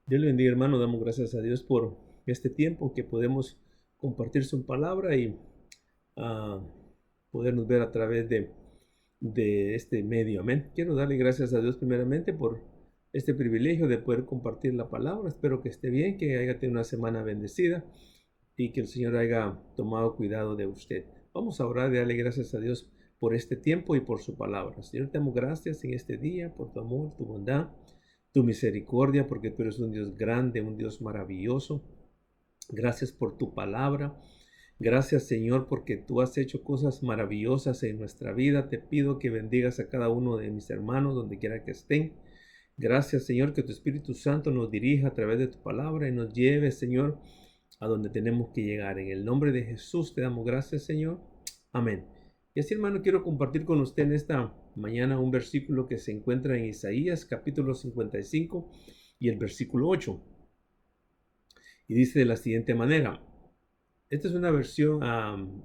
Dios le bendiga, hermano. Damos gracias a Dios por este tiempo que podemos compartir su palabra y ah, podernos ver a través de este medio. Amén. Quiero darle gracias a Dios primeramente por este privilegio de poder compartir la palabra. Espero que esté bien, que haya tenido una semana bendecida y que el Señor haya tomado cuidado de usted. Vamos a orar y darle gracias a Dios por este tiempo y por su palabra. Señor, te damos gracias en este día por tu amor, tu bondad, tu misericordia, porque tú eres un Dios grande, un Dios maravilloso. Gracias por tu palabra. Gracias, Señor, porque tú has hecho cosas maravillosas en nuestra vida. Te pido que bendigas a cada uno de mis hermanos, donde quiera que estén. Gracias, Señor, que tu Espíritu Santo nos dirija a través de tu palabra y nos lleve, Señor, a donde tenemos que llegar. En el nombre de Jesús te damos gracias, Señor. Amén. Y así, hermano, quiero compartir con usted en esta mañana un versículo que se encuentra en Isaías, capítulo 55 y el versículo 8. Y dice de la siguiente manera. Esta es una versión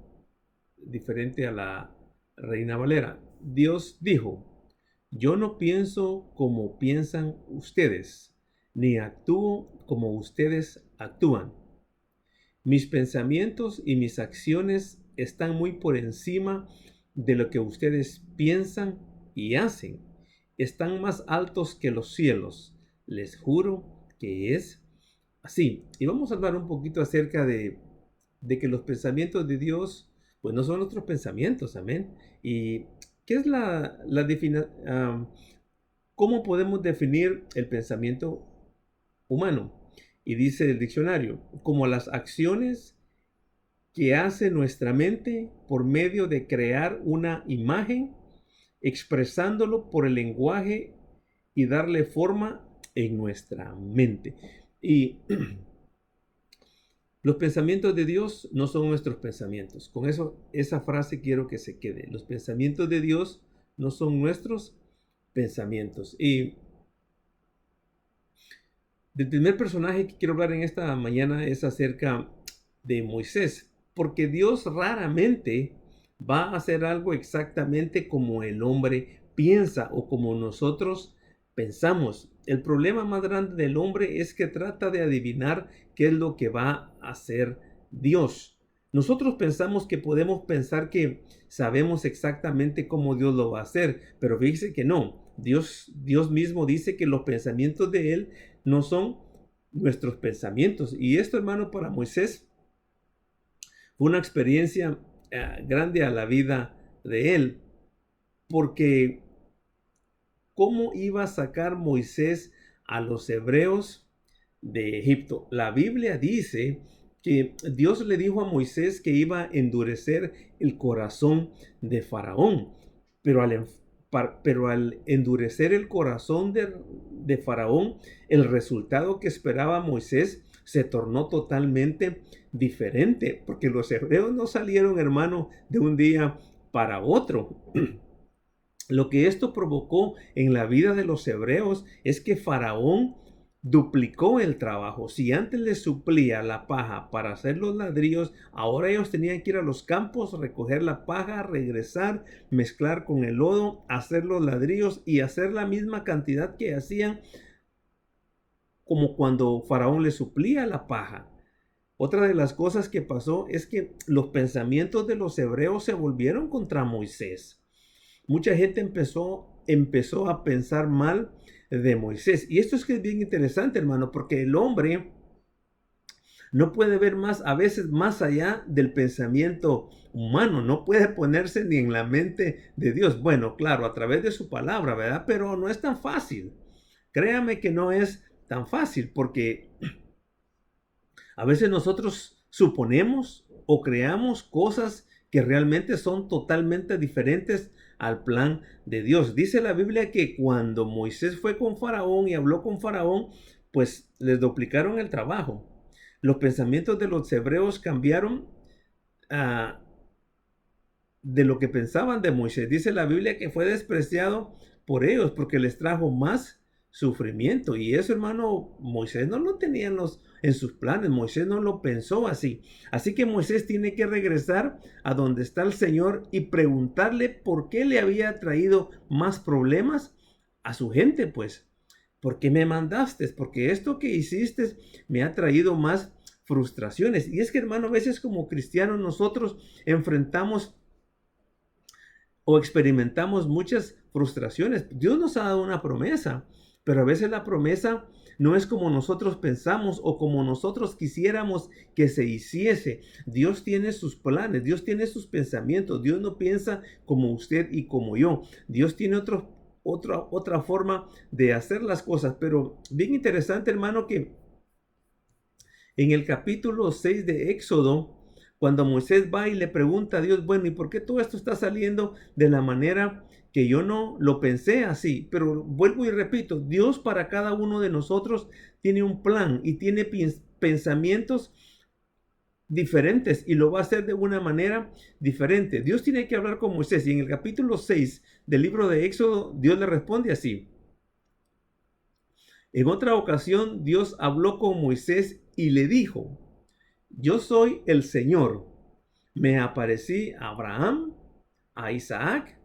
diferente a la Reina Valera. Dios dijo: yo no pienso como piensan ustedes, ni actúo como ustedes actúan. Mis pensamientos y mis acciones están muy por encima de lo que ustedes piensan y hacen. Están más altos que los cielos. Les juro que es así. Y vamos a hablar un poquito acerca de que los pensamientos de Dios, pues no son nuestros pensamientos, amén. ¿Y qué es la definición? ¿Cómo podemos definir el pensamiento humano? Y dice el diccionario, como las acciones que hace nuestra mente por medio de crear una imagen, expresándolo por el lenguaje y darle forma en nuestra mente. Y los pensamientos de Dios no son nuestros pensamientos. Con eso, esa frase quiero que se quede. Los pensamientos de Dios no son nuestros pensamientos. Y del primer personaje que quiero hablar en esta mañana es acerca de Moisés, porque Dios raramente va a hacer algo exactamente como el hombre piensa o como nosotros pensamos. El problema más grande del hombre es que trata de adivinar qué es lo que va a hacer Dios. Nosotros pensamos que podemos pensar que sabemos exactamente cómo Dios lo va a hacer, pero fíjese que no. Dios mismo dice que los pensamientos de Él no son nuestros pensamientos. Y esto, hermano, para Moisés fue una experiencia grande a la vida de él, porque ¿cómo iba a sacar Moisés a los hebreos de Egipto? La Biblia dice que Dios le dijo a Moisés que iba a endurecer el corazón de Faraón, pero al endurecer el corazón de Faraón, el resultado que esperaba Moisés se tornó totalmente diferente, porque los hebreos no salieron, hermano, de un día para otro. Lo que esto provocó en la vida de los hebreos es que Faraón duplicó el trabajo. Si antes les suplía la paja para hacer los ladrillos, ahora ellos tenían que ir a los campos, recoger la paja, regresar, mezclar con el lodo, hacer los ladrillos y hacer la misma cantidad que hacían como cuando Faraón les suplía la paja. Otra de las cosas que pasó es que los pensamientos de los hebreos se volvieron contra Moisés. Mucha gente empezó a pensar mal de Moisés. Y esto es que es bien interesante, hermano, porque el hombre no puede ver más, a veces más allá del pensamiento humano, no puede ponerse ni en la mente de Dios. Bueno, claro, a través de su palabra, ¿verdad? Pero no es tan fácil. Créame que no es tan fácil porque a veces nosotros suponemos o creamos cosas que realmente son totalmente diferentes al plan de Dios. Dice la Biblia que cuando Moisés fue con Faraón y habló con Faraón, pues les duplicaron el trabajo. Los pensamientos de los hebreos cambiaron uh, de lo que pensaban de Moisés. Dice la Biblia que fue despreciado por ellos porque les trajo más sufrimiento. Y eso, hermano, Moisés no lo tenía en sus planes. Moisés no lo pensó así. Así que Moisés tiene que regresar a donde está el Señor y preguntarle por qué le había traído más problemas a su gente, pues. ¿por qué me mandaste? Porque esto que hiciste me ha traído más frustraciones. Y es que, hermano, a veces como cristianos nosotros enfrentamos o experimentamos muchas frustraciones. Dios nos ha dado una promesa, pero a veces la promesa no es como nosotros pensamos o como nosotros quisiéramos que se hiciese. Dios tiene sus planes, Dios tiene sus pensamientos. Dios no piensa como usted y como yo. Dios tiene otra forma de hacer las cosas. Pero bien interesante, hermano, que en el capítulo 6 de Éxodo, cuando Moisés va y le pregunta a Dios, bueno, ¿y por qué todo esto está saliendo de la manera que yo no lo pensé así? Pero vuelvo y repito, Dios para cada uno de nosotros tiene un plan y tiene pensamientos diferentes y lo va a hacer de una manera diferente. Dios tiene que hablar con Moisés y en el capítulo 6 del libro de Éxodo, Dios le responde así. En otra ocasión, Dios habló con Moisés y le dijo, yo soy el Señor. Me aparecí a Abraham, a Isaac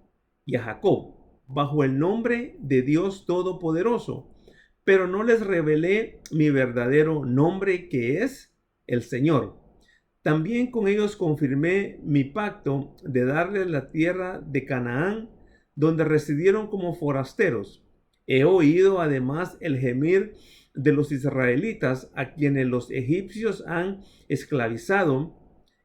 y a Jacob bajo el nombre de Dios Todopoderoso, pero no les revelé mi verdadero nombre que es el Señor. También con ellos confirmé mi pacto de darles la tierra de Canaán, donde residieron como forasteros. He oído además el gemir de los israelitas, a quienes los egipcios han esclavizado,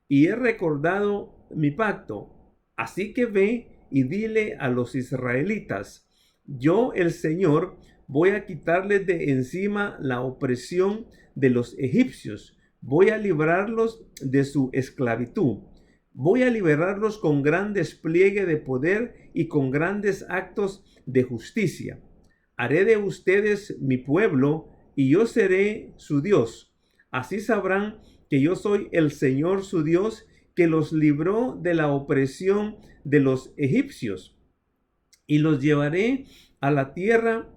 y he recordado mi pacto. Así que ve y dile a los israelitas, yo el Señor voy a quitarles de encima la opresión de los egipcios. Voy a librarlos de su esclavitud. Voy a liberarlos con gran despliegue de poder y con grandes actos de justicia. Haré de ustedes mi pueblo y yo seré su Dios. Así sabrán que yo soy el Señor su Dios, que los libró de la opresión de los egipcios. Y los llevaré a la tierra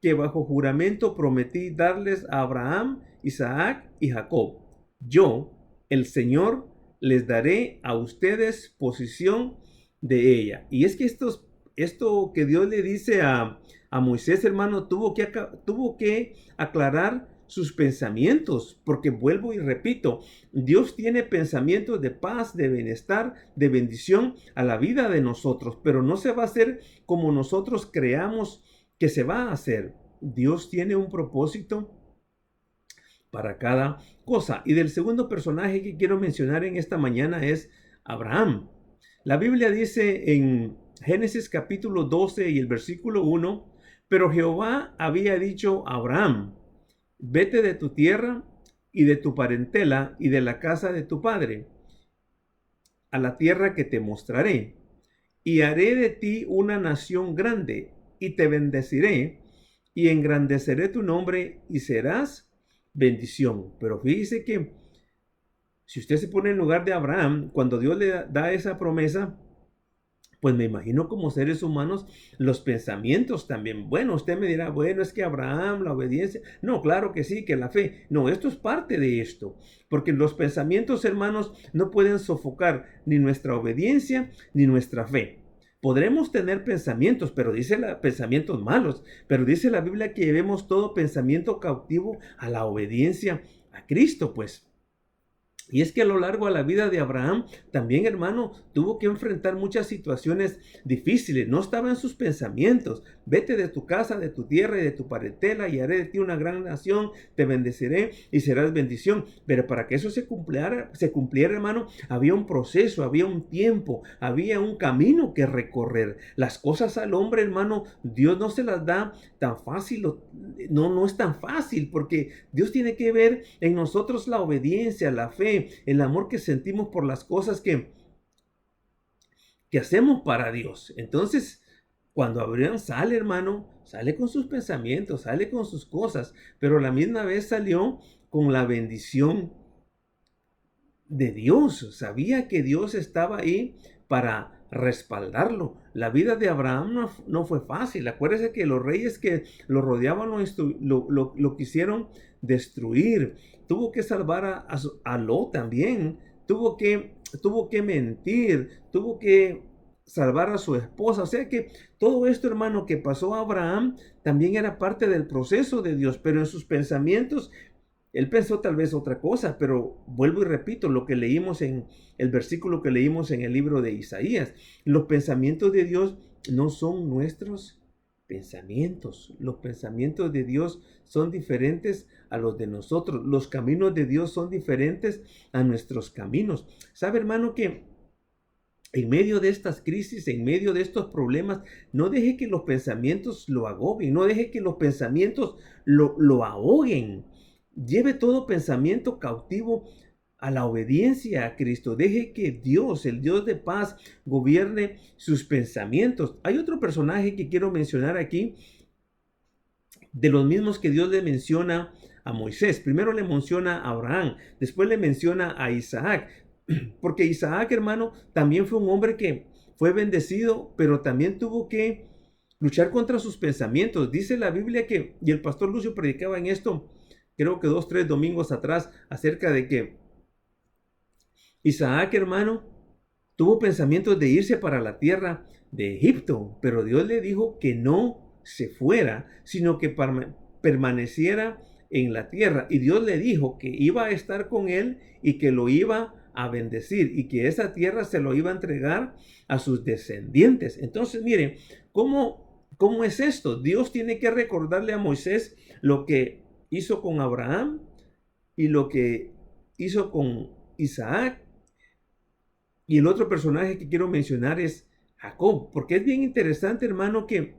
que bajo juramento prometí darles a Abraham, Isaac y Jacob. Yo, el Señor, les daré a ustedes posesión de ella. Y es que esto que Dios le dice a Moisés, hermano, tuvo que aclarar sus pensamientos, porque vuelvo y repito, Dios tiene pensamientos de paz, de bienestar, de bendición a la vida de nosotros, pero no se va a hacer como nosotros creamos que se va a hacer. Dios tiene un propósito para cada cosa. Y del segundo personaje que quiero mencionar en esta mañana es Abraham. La Biblia dice en Génesis capítulo 12 y el versículo 1, pero Jehová había dicho a Abraham, vete de tu tierra y de tu parentela y de la casa de tu padre, a la tierra que te mostraré, y haré de ti una nación grande, y te bendeciré, y engrandeceré tu nombre, y serás bendición. Pero fíjese que si usted se pone en lugar de Abraham, cuando Dios le da esa promesa, pues me imagino como seres humanos los pensamientos también. Bueno, usted me dirá, bueno, es que Abraham, la obediencia. No, claro que sí, que la fe. No, esto es parte de esto. Porque los pensamientos, hermanos, no pueden sofocar ni nuestra obediencia ni nuestra fe. Podremos tener pensamientos, pero pensamientos malos, pero dice la Biblia que llevemos todo pensamiento cautivo a la obediencia a Cristo, pues. Y es que a lo largo de la vida de Abraham, también hermano, tuvo que enfrentar muchas situaciones difíciles. No estaba en sus pensamientos. Vete de tu casa, de tu tierra y de tu parentela y haré de ti una gran nación. Te bendeciré y serás bendición. Pero para que eso se cumpliera, hermano, había un proceso, había un tiempo, había un camino que recorrer. Las cosas al hombre, hermano, Dios no se las da tan fácil. No es tan fácil porque Dios tiene que ver en nosotros la obediencia, la fe, el amor que sentimos por las cosas que hacemos para Dios. Entonces, cuando Abraham sale, hermano, sale con sus pensamientos, sale con sus cosas, pero a la misma vez salió con la bendición de Dios. Sabía que Dios estaba ahí para respaldarlo. La vida de Abraham no fue fácil. Acuérdese que los reyes que lo rodeaban lo quisieron destruir. Tuvo que salvar a Lot también. Tuvo que mentir. Tuvo que salvar a su esposa. O sea que todo esto, hermano, que pasó a Abraham, también era parte del proceso de Dios, pero en sus pensamientos, él pensó tal vez otra cosa, pero vuelvo y repito lo que leímos en el versículo que leímos en el libro de Isaías. Los pensamientos de Dios no son nuestros pensamientos. Los pensamientos de Dios son diferentes a los de nosotros. Los caminos de Dios son diferentes a nuestros caminos. ¿Sabe, hermano, que en medio de estas crisis, en medio de estos problemas, no deje que los pensamientos lo agobien, no deje que los pensamientos lo ahoguen? Lleve todo pensamiento cautivo a la obediencia a Cristo. Deje que Dios, el Dios de paz, gobierne sus pensamientos. Hay otro personaje que quiero mencionar aquí, de los mismos que Dios le menciona a Moisés. Primero le menciona a Abraham, después le menciona a Isaac. Porque Isaac, hermano, también fue un hombre que fue bendecido, pero también tuvo que luchar contra sus pensamientos. Dice la Biblia que, y el pastor Lucio predicaba en esto, creo que 2, 3 domingos atrás, acerca de que Isaac, hermano, tuvo pensamientos de irse para la tierra de Egipto, pero Dios le dijo que no se fuera, sino que permaneciera en la tierra. Y Dios le dijo que iba a estar con él y que lo iba a bendecir y que esa tierra se lo iba a entregar a sus descendientes. Entonces, miren, ¿cómo es esto? Dios tiene que recordarle a Moisés lo que hizo con Abraham y lo que hizo con Isaac. Y el otro personaje que quiero mencionar es Jacob, porque es bien interesante, hermano, que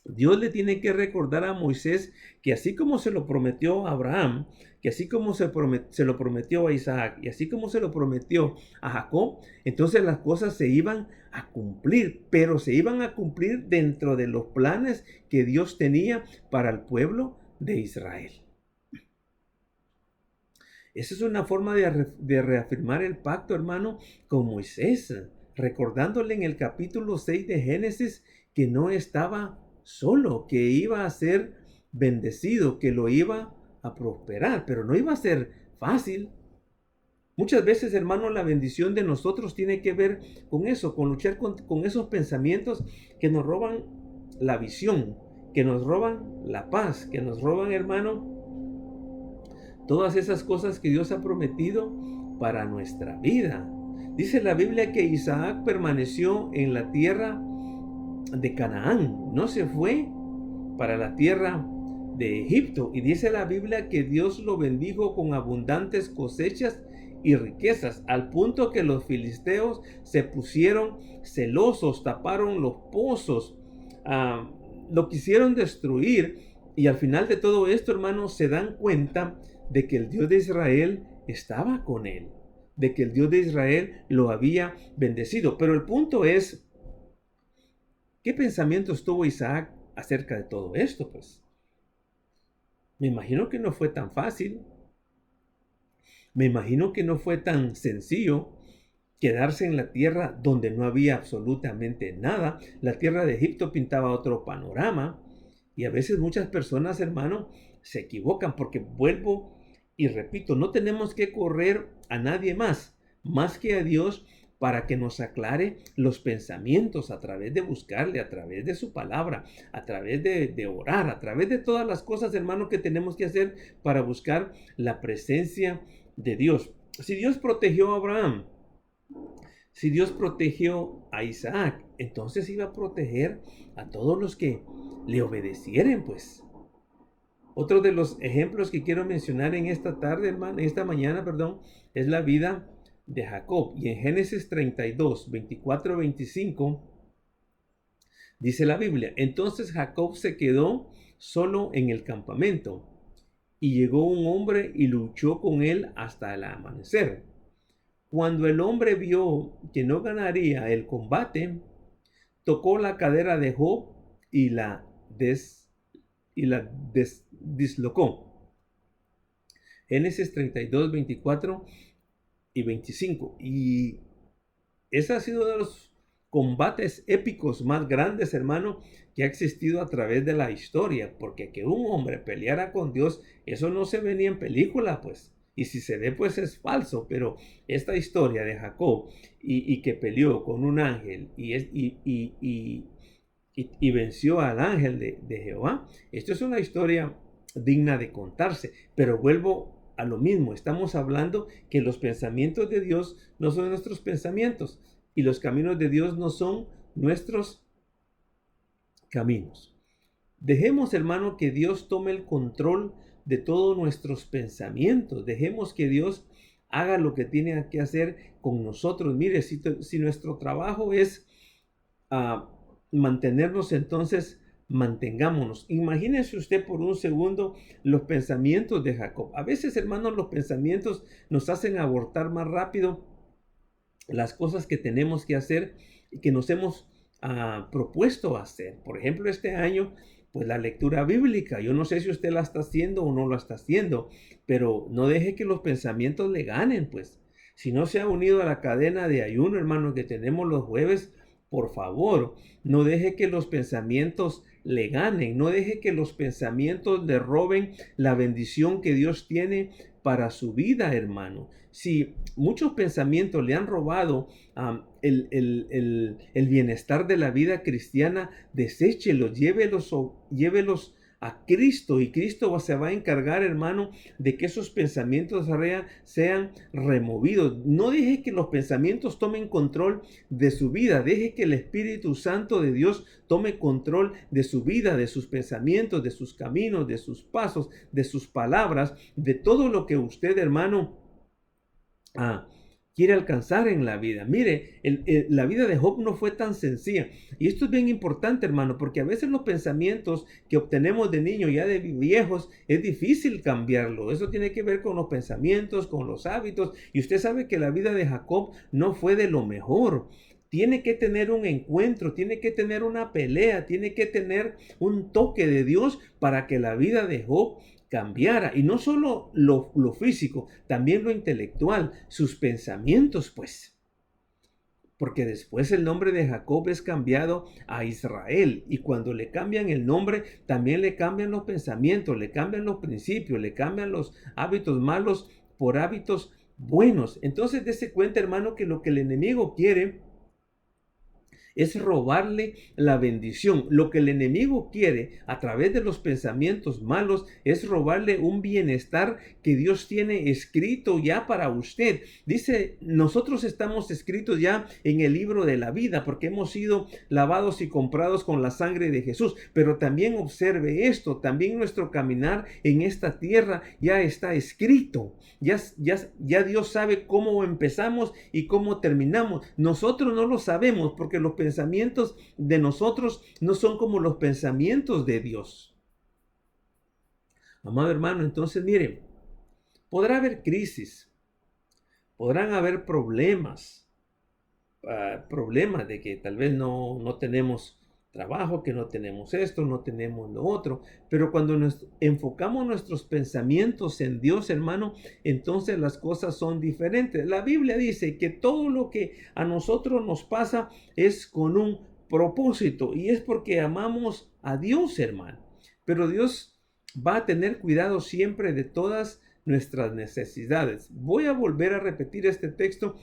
Dios le tiene que recordar a Moisés que así como se lo prometió a Abraham, que así como se lo prometió a Isaac y así como se lo prometió a Jacob, entonces las cosas se iban a cumplir, pero se iban a cumplir dentro de los planes que Dios tenía para el pueblo de Israel. Esa es una forma de reafirmar el pacto, hermano, con Moisés, recordándole en el capítulo 6 de Génesis que no estaba solo, que iba a ser bendecido, que lo iba a prosperar, pero no iba a ser fácil. Muchas veces, hermano, la bendición de nosotros tiene que ver con eso, con luchar con esos pensamientos que nos roban la visión, que nos roban la paz, que nos roban, hermano, todas esas cosas que Dios ha prometido para nuestra vida. Dice la Biblia que Isaac permaneció en la tierra de Canaán, no se fue para la tierra de Egipto. Y dice la Biblia que Dios lo bendijo con abundantes cosechas y riquezas, al punto que los filisteos se pusieron celosos, taparon los pozos, lo quisieron destruir. Y al final de todo esto, hermanos, se dan cuenta de que el Dios de Israel estaba con él, de que el Dios de Israel lo había bendecido. Pero el punto es, ¿qué pensamientos tuvo Isaac acerca de todo esto? Pues me imagino que no fue tan fácil, me imagino que no fue tan sencillo quedarse en la tierra donde no había absolutamente nada. La tierra de Egipto pintaba otro panorama. Y a veces muchas personas, hermano, se equivocan porque vuelvo y repito, no tenemos que correr a nadie más que a Dios para que nos aclare los pensamientos a través de buscarle, a través de su palabra, a través de orar, a través de todas las cosas, hermano, que tenemos que hacer para buscar la presencia de Dios. Si Dios protegió a Abraham, si Dios protegió a Isaac, entonces iba a proteger a todos los que le obedecieren, pues. Otro de los ejemplos que quiero mencionar en esta tarde, hermano, en esta mañana, perdón, es la vida de Jacob. Y en Génesis 32, 24, 25, dice la Biblia: entonces Jacob se quedó solo en el campamento, y llegó un hombre y luchó con él hasta el amanecer. Cuando el hombre vio que no ganaría el combate, tocó la cadera de Job y la dislocó. Génesis 32, 24 y 25. Y ese ha sido uno de los combates épicos más grandes, hermano, que ha existido a través de la historia. Porque que un hombre peleara con Dios, eso no se venía en película, pues. Y si se ve, pues es falso, pero esta historia de Jacob y que peleó con un ángel y venció al ángel de Jehová, esto es una historia digna de contarse, pero vuelvo a lo mismo, estamos hablando que los pensamientos de Dios no son nuestros pensamientos y los caminos de Dios no son nuestros caminos. Dejemos, hermano, que Dios tome el control de todos nuestros pensamientos. Dejemos que Dios haga lo que tiene que hacer con nosotros. Mire, si nuestro trabajo es mantenernos, entonces mantengámonos. Imagínese usted por un segundo los pensamientos de Jacob. A veces, hermanos, los pensamientos nos hacen abortar más rápido las cosas que tenemos que hacer y que nos hemos propuesto hacer. Por ejemplo, este año, pues la lectura bíblica. Yo no sé si usted la está haciendo o no la está haciendo, pero no deje que los pensamientos le ganen, pues. Si no se ha unido a la cadena de ayuno, hermano, que tenemos los jueves, por favor, no deje que los pensamientos le ganen, no deje que los pensamientos le roben la bendición que Dios tiene para su vida, hermano. Si muchos pensamientos le han robado el bienestar de la vida cristiana, deséchelos, llévelos a Cristo y Cristo se va a encargar, hermano, de que esos pensamientos sean removidos. No deje que los pensamientos tomen control de su vida, deje que el Espíritu Santo de Dios tome control de su vida, de sus pensamientos, de sus caminos, de sus pasos, de sus palabras, de todo lo que usted, hermano, quiere alcanzar en la vida. Mire, la vida de Job no fue tan sencilla. Y esto es bien importante, hermano, porque a veces los pensamientos que obtenemos de niños, ya de viejos, es difícil cambiarlo. Eso tiene que ver con los pensamientos, con los hábitos. Y usted sabe que la vida de Jacob no fue de lo mejor. Tiene que tener un encuentro, tiene que tener una pelea, tiene que tener un toque de Dios para que la vida de Job cambiara. Y no solo lo físico, también lo intelectual, sus pensamientos, pues. Porque después el nombre de Jacob es cambiado a Israel. Y cuando le cambian el nombre, también le cambian los pensamientos, le cambian los principios, le cambian los hábitos malos por hábitos buenos. Entonces, dése cuenta, hermano, que lo que el enemigo quiere es robarle la bendición. Lo que el enemigo quiere a través de los pensamientos malos es robarle un bienestar que Dios tiene escrito ya para usted. Dice, nosotros estamos escritos ya en el libro de la vida porque hemos sido lavados y comprados con la sangre de Jesús. Pero también observe esto, también nuestro caminar en esta tierra ya está escrito. Ya Dios sabe cómo empezamos y cómo terminamos. Nosotros no lo sabemos porque los pensamientos de nosotros no son como los pensamientos de Dios. Amado hermano, entonces miren, podrá haber crisis, podrán haber problemas, problemas de que tal vez no tenemos trabajo, que no tenemos esto, no tenemos lo otro, pero cuando nos enfocamos nuestros pensamientos en Dios, hermano, entonces las cosas son diferentes. La Biblia dice que todo lo que a nosotros nos pasa es con un propósito y es porque amamos a Dios, hermano. Pero Dios va a tener cuidado siempre de todas nuestras necesidades. Voy a volver a repetir este texto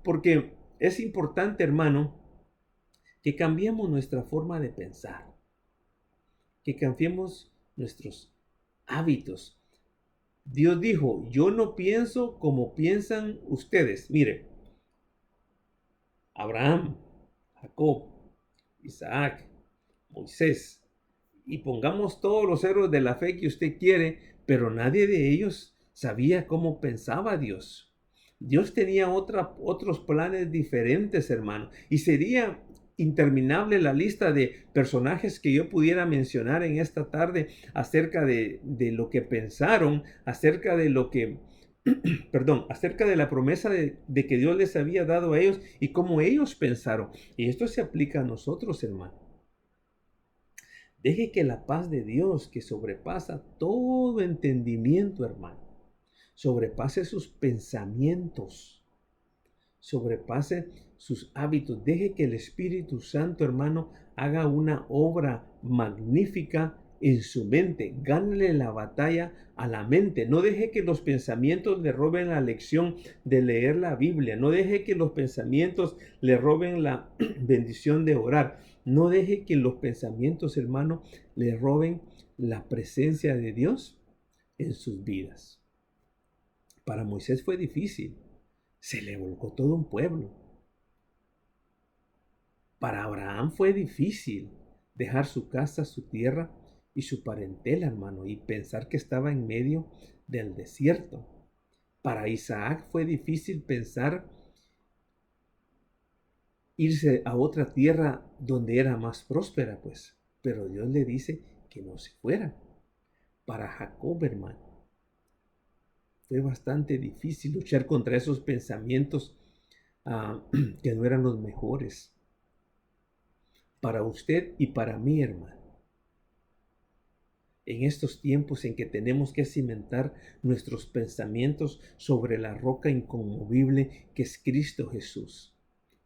porque es importante, hermano, que cambiemos nuestra forma de pensar, que cambiemos nuestros hábitos. Dios dijo, yo no pienso como piensan ustedes. Mire, Abraham, Jacob, Isaac, Moisés, y pongamos todos los héroes de la fe que usted quiere, pero nadie de ellos sabía cómo pensaba Dios. Dios tenía otros planes diferentes, hermano, y sería interminable la lista de personajes que yo pudiera mencionar en esta tarde acerca de lo que pensaron, acerca de lo que, perdón, acerca de la promesa de que Dios les había dado a ellos y cómo ellos pensaron. Y esto se aplica a nosotros, hermano. Deje que la paz de Dios, que sobrepasa todo entendimiento, hermano, sobrepase sus pensamientos, sobrepase sus hábitos. Deje que el Espíritu Santo, hermano, haga una obra magnífica en su mente. Gánale la batalla a la mente. No deje que los pensamientos le roben la lección de leer la Biblia. No deje que los pensamientos le roben la bendición de orar. No deje que los pensamientos, hermano, le roben la presencia de Dios en sus vidas. Para Moisés fue difícil. Se le volcó todo un pueblo. Para Abraham fue difícil dejar su casa, su tierra y su parentela, hermano, y pensar que estaba en medio del desierto. Para Isaac fue difícil pensar irse a otra tierra donde era más próspera, pues, pero Dios le dice que no se fuera. Para Jacob, hermano, fue bastante difícil luchar contra esos pensamientos que no eran los mejores. Para usted y para mí, hermano, en estos tiempos en que tenemos que cimentar nuestros pensamientos sobre la roca inconmovible que es Cristo Jesús.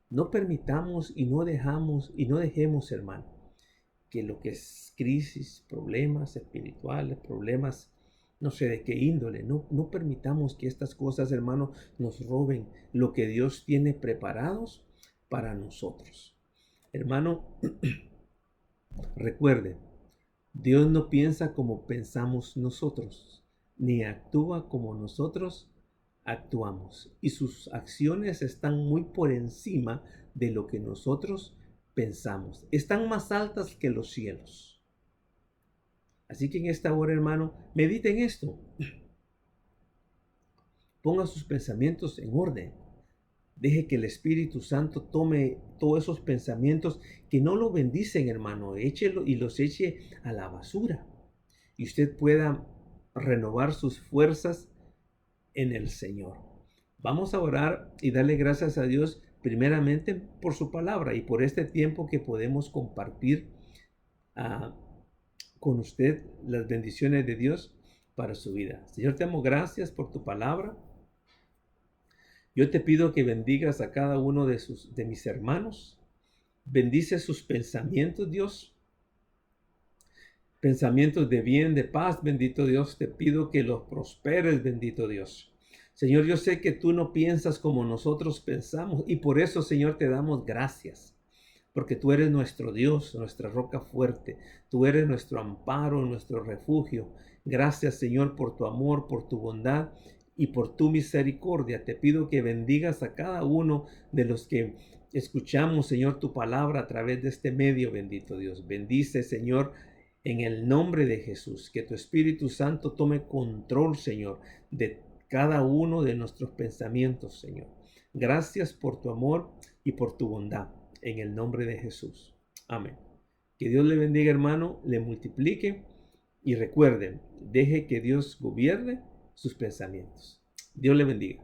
No permitamos y no dejemos, hermano, que lo que es crisis, problemas espirituales, problemas no sé de qué índole, no permitamos que estas cosas, hermano, nos roben lo que Dios tiene preparados para nosotros. Hermano, recuerde, Dios no piensa como pensamos nosotros, ni actúa como nosotros actuamos. Y sus acciones están muy por encima de lo que nosotros pensamos. Están más altas que los cielos. Así que en esta hora, hermano, medite en esto. Ponga sus pensamientos en orden. Deje que el Espíritu Santo tome todos esos pensamientos que no lo bendicen, hermano. Échelo y los eche a la basura. Y usted pueda renovar sus fuerzas en el Señor. Vamos a orar y darle gracias a Dios primeramente por su palabra y por este tiempo que podemos compartir con usted las bendiciones de Dios para su vida. Señor, te amo, gracias por tu palabra. Yo te pido que bendigas a cada uno de mis hermanos. Bendice sus pensamientos, Dios. Pensamientos de bien, de paz, bendito Dios. Te pido que los prosperes, bendito Dios. Señor, yo sé que tú no piensas como nosotros pensamos y por eso, Señor, te damos gracias. Porque tú eres nuestro Dios, nuestra roca fuerte. Tú eres nuestro amparo, nuestro refugio. Gracias, Señor, por tu amor, por tu bondad y por tu misericordia. Te pido que bendigas a cada uno de los que escuchamos, Señor, tu palabra a través de este medio, bendito Dios. Bendice, Señor, en el nombre de Jesús. Que tu Espíritu Santo tome control, Señor, de cada uno de nuestros pensamientos, Señor. Gracias por tu amor y por tu bondad. En el nombre de Jesús. Amén. Que Dios le bendiga, hermano, le multiplique y recuerden, deje que Dios gobierne sus pensamientos. Dios le bendiga.